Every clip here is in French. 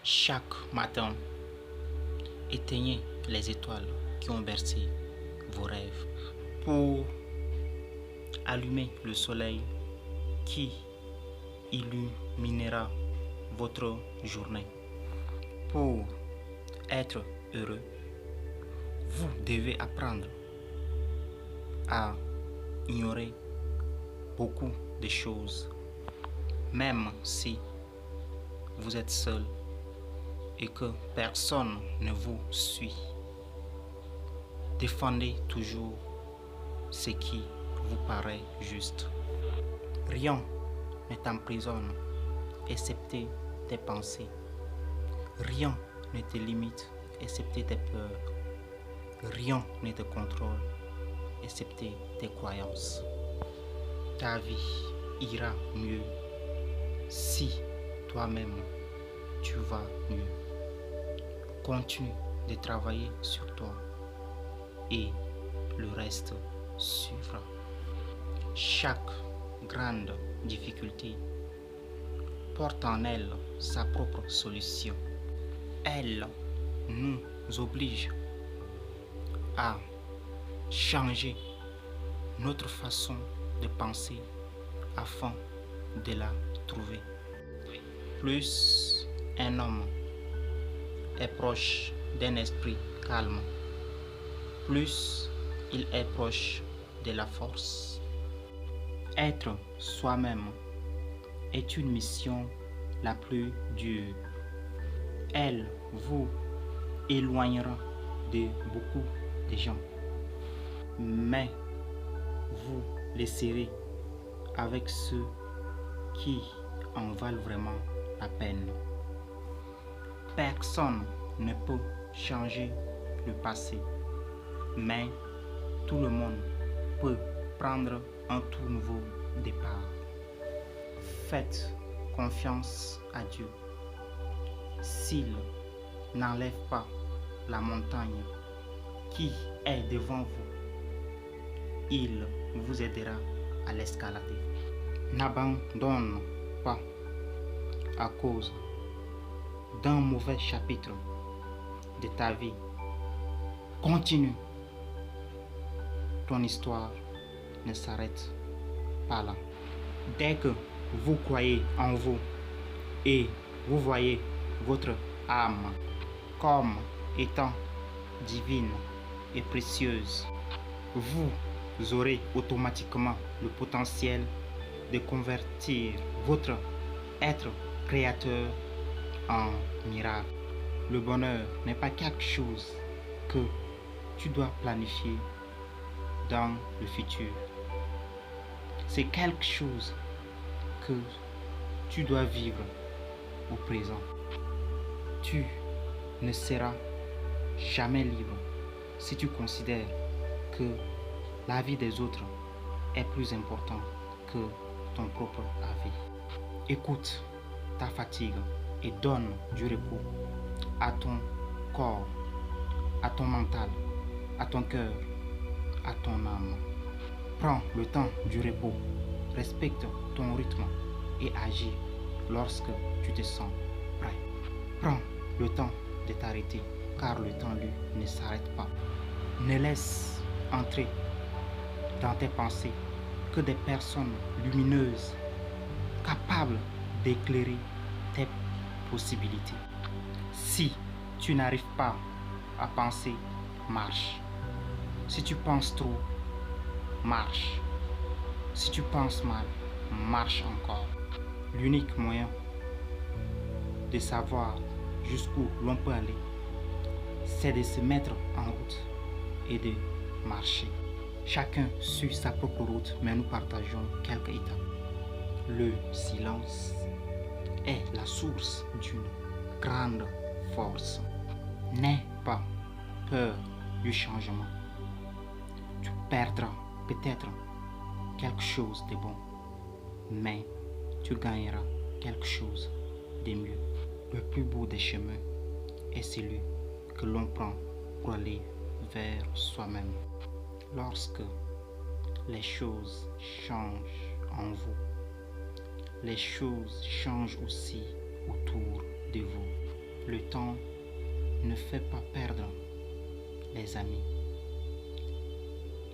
Chaque matin, éteignez les étoiles qui ont bercé vos rêves pour allumer le soleil qui illuminera votre journée. Pour être heureux, vous devez apprendre à ignorer beaucoup de choses, même si vous êtes seul et que personne ne vous suit. Défendez toujours ce qui vous paraît juste. Rien ne t'emprisonne excepté tes pensées. Rien ne te limite excepté tes peurs. Rien ne te contrôle excepté tes croyances. Ta vie ira mieux si toi-même tu vas mieux. Continue de travailler sur toi et le reste suivra. Chaque grande difficulté porte en elle sa propre solution. Elle nous oblige à changer notre façon de penser afin de la trouver. Plus un homme est proche d'un esprit calme, plus il est proche de la force. Être soi-même est une mission la plus dure. Elle vous éloignera de beaucoup de gens, mais vous laisserez avec ceux qui en valent vraiment la peine. Personne ne peut changer le passé, mais tout le monde peut prendre un tout nouveau départ. Faites confiance à Dieu. S'il n'enlève pas la montagne qui est devant vous, il vous aidera à l'escalader. N'abandonne pas à cause d'un mauvais chapitre de ta vie. Continue. Ton histoire ne s'arrête pas là. Dès que vous croyez en vous et vous voyez votre âme comme étant divine et précieuse, vous aurez automatiquement le potentiel de convertir votre être créateur en miracle. Le bonheur n'est pas quelque chose que tu dois planifier dans le futur. C'est quelque chose que tu dois vivre au présent. Tu ne seras jamais libre si tu considères que la vie des autres est plus importante que ton propre avis. Écoute ta fatigue et donne du repos à ton corps, à ton mental, à ton cœur, à ton âme. Prends le temps du repos, respecte ton rythme et agis lorsque tu te sens prêt. Prends le temps de t'arrêter car le temps lui ne s'arrête pas. Ne laisse entrer dans tes pensées que des personnes lumineuses capables d'éclairer tes possibilités. Si tu n'arrives pas à penser, marche. Si tu penses trop, marche. Si tu penses mal, marche encore. L'unique moyen de savoir jusqu'où l'on peut aller, c'est de se mettre en route et de marcher. Chacun suit sa propre route, mais nous partageons quelques étapes. Le silence est la source d'une grande force. N'aie pas peur du changement. Tu perdras peut-être quelque chose de bon, mais tu gagneras quelque chose de mieux. Le plus beau des chemins est celui que l'on prend pour aller vers soi-même. Lorsque les choses changent en vous, les choses changent aussi autour de vous. Le temps ne fait pas perdre les amis.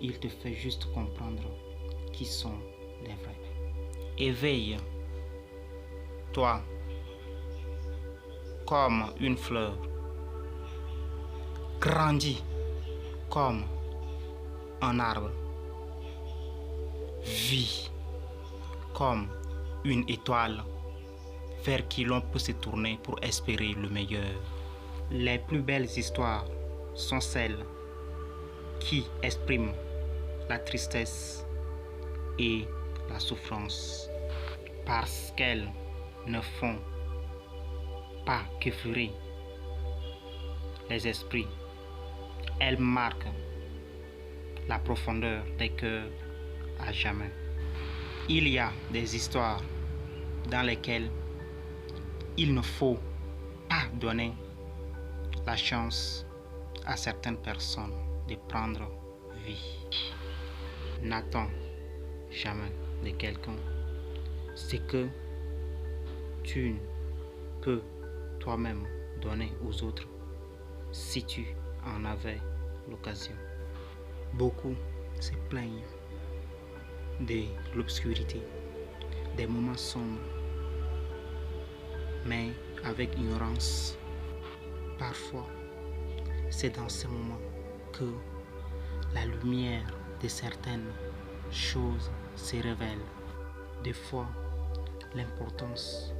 Il te fait juste comprendre qui sont les vrais. Éveille, toi, comme une fleur. Grandis comme un arbre. Vis comme une étoile vers qui l'on peut se tourner pour espérer le meilleur. Les plus belles histoires sont celles qui expriment la tristesse et la souffrance parce qu'elles ne font pas qu'effleurer les esprits. Elles marquent la profondeur des cœurs à jamais. Il y a des histoires dans lesquelles il ne faut pas donner la chance à certaines personnes de prendre vie. N'attends jamais de quelqu'un ce que tu peux toi-même donner aux autres si tu en avais l'occasion. Beaucoup se plaignent de l'obscurité, des moments sombres, mais avec ignorance. Parfois, c'est dans ces moments que la lumière de certaines choses se révèle. Des fois, l'importance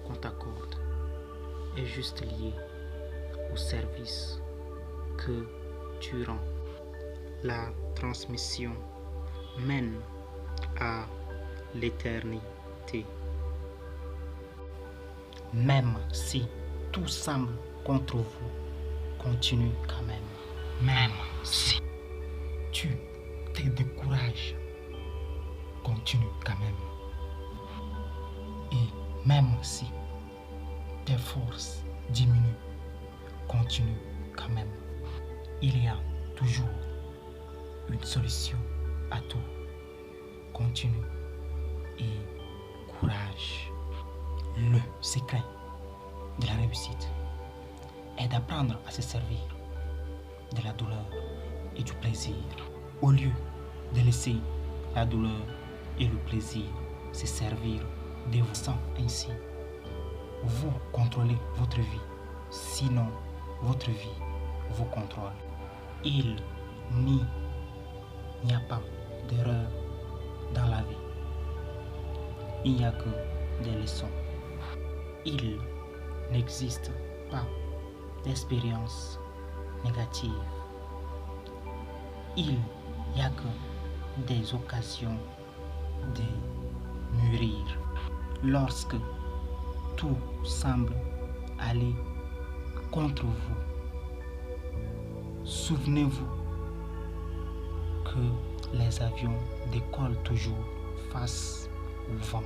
qu'on t'accorde est juste liée au service que tu rends. La transmission mène à l'éternité. Même si tout semble contre vous, continue quand même. Même si tu te décourages, continue quand même. Et même si tes forces diminuent, continue quand même. Il y a toujours une solution à tout. Continue et courage. Le secret de la réussite est d'apprendre à se servir de la douleur et du plaisir au lieu de laisser la douleur et le plaisir se servir de vous. Sans ainsi, vous contrôlez votre vie, sinon votre vie vous contrôle. Il n'y a pas d'erreur dans la vie. Il n'y a que des leçons. Il n'existe pas d'expérience négative. Il n'y a que des occasions de mûrir. Lorsque tout semble aller contre vous, souvenez-vous que les avions décollent toujours face au vent.